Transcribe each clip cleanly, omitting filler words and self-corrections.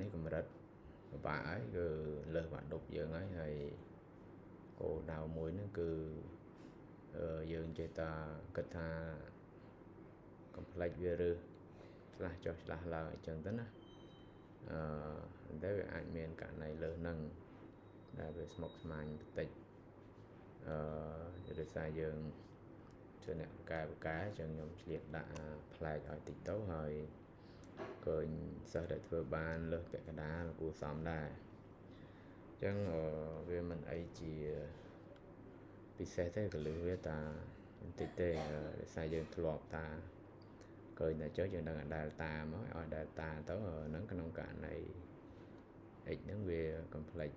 នេះកម្រិតបាក់ហើយគឺលើសបាក់ដប់យើងហើយហើយគោលដៅមួយហ្នឹងគឺយើងចេះតែគិតថាកុំភ្លេចវាឬឆ្លាស់ចុះឆ្លាស់ឡើងអញ្ចឹងទៅណាតែវាអាចមានករណីលើសហ្នឹងដែលវាស្មុគស្មាញបន្តិចដោយសារយើងជាអ្នកបកែអញ្ចឹងខ្ញុំឆ្លៀតដាក់ផ្លែកឲ្យតិចទៅហើយឃើញសិស្សដែលធ្វើបានលើសពាក់កណ្ដាលគួរសមដែរអញ្ចឹងវាមិនអីជាពិសេសទេក៏លើវាតាបន្តិចទេដោយសារយើងធ្លាប់តាឃើញតែចុះយើងដឹងដែលតាមកឲ្យដែលតាទៅហ្នឹងក្នុងករណី x ហ្នឹងវា complex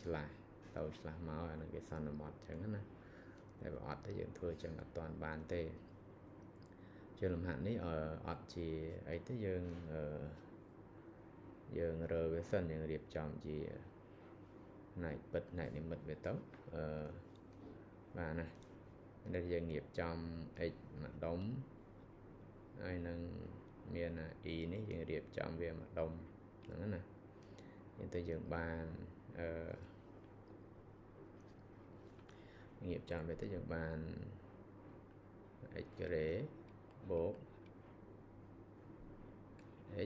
ឆ្លាស់ទៅឆ្លាស់មកអាហ្នឹងគេសន្មត់អញ្ចឹងណាតែបើអត់ទៅយើងធ្វើចឹងអត់ទាន់បានទេជាលំហាត់នេះអត់ជាអីទេយើងរើវាសិនយើងរៀបចំជាផ្នែកពិតផ្នែកនិមិត្តវាទៅបាទណាដែលយើងរៀបចំ x ម្ដុំហើយនឹងមាន e នេះយើងរៀបចំវាម្ដុំហ្នឹងណាយើងទៅយើងបានរៀបចំវាទៅយើងបាន x ការ៉េបូក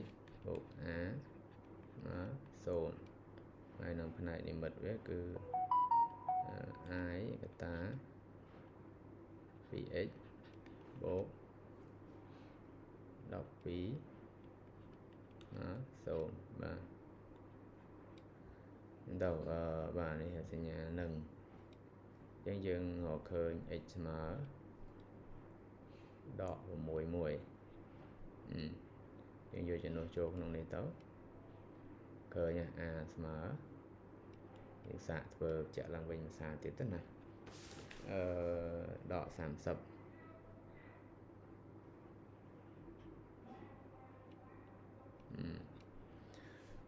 x បូក a មក0ហើយនឹងផ្នែកនិមិត្តវាគឺ i កតា 2x បូក 12 មក 0 បាទទៅបាទនេះសញ្ញានឹងអញ្ចឹងយើងរកឃើញ x ស្មើដក6 1យើងយកចំណុចចូលក្នុងនេះទៅឃើញ a ស្មើយើងសាកធ្វើជាក់ឡើងវិញភាសាទៀតទៅណាដក30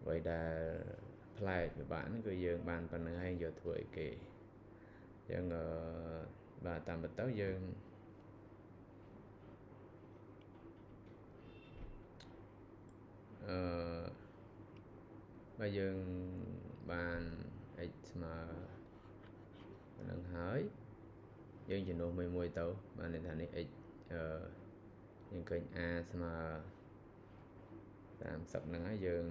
អ្វីដែលផ្លែកពិបាកហ្នឹងគឺយើងបានប៉ុណ្្នឹងហើយយកធ្វើអីគេអញ្ចឹងបាទតាមពិតទៅយើងបើយើងបាន x ស្មើប៉ុណ្្នឹងហើយយើងជំនួសមួយទៅបានន័យថានេះ x យើងឃើញ a ស្មើ30ហ្នឹងហើយយើង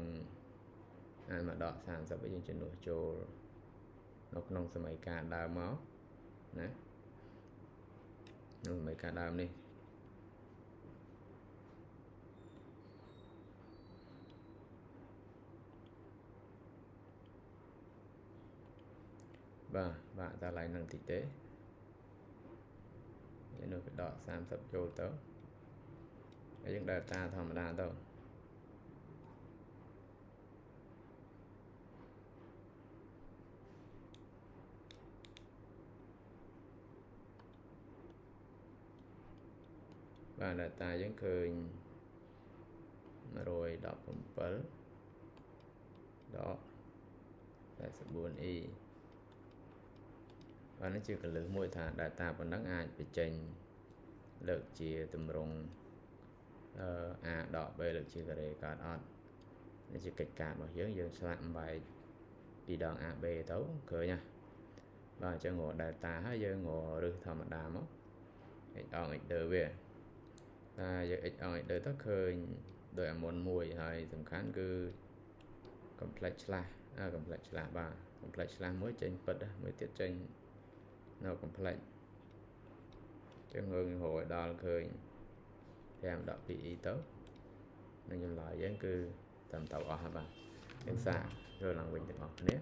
អានមកដក30វិញយើងជំនួសចូលនៅក្នុងសម័យកាលដើមមកណាក្នុងសម័យកាលដើមនេះបាទតែឡើងនឹងតិចទេយើងនោះដក30ចូលទៅហើយយើងដើរតាធម្មតាទៅបាទ data យើងឃើញ117ដក 44e បាទនេះជាកលឹះមួយថា data ប៉ុណ្ណឹងអាចបញ្ចេញលើកជាទម្រង់a ដក b លើកជាការ៉េកើតអត់នេះជាកិច្ចការរបស់យើងស្លាក់បែកពីដង ab ទៅឃើញណាបាទអញ្ចឹងរក data ហើយយើងរករឹសធម្មតាមក x អង x ដឺវាតែយើង x អង x ដឺទៅឃើញដោយអាមុនមួយហើយសំខាន់គឺ complex ឆ្លាស់complex ឆ្លាស់បាទ complex ឆ្លាស់មួយចេញពិតមួយទៀតចេញនៅ complex ចឹងយើងរកឲ្យដល់ឃើញ5 12e ទៅនឹងចម្លើយយើងគឺត្រឹមត្រូវអស់ហើយបាទយើងសាកធ្វើឡើងវិញទាំងអស់គ្នា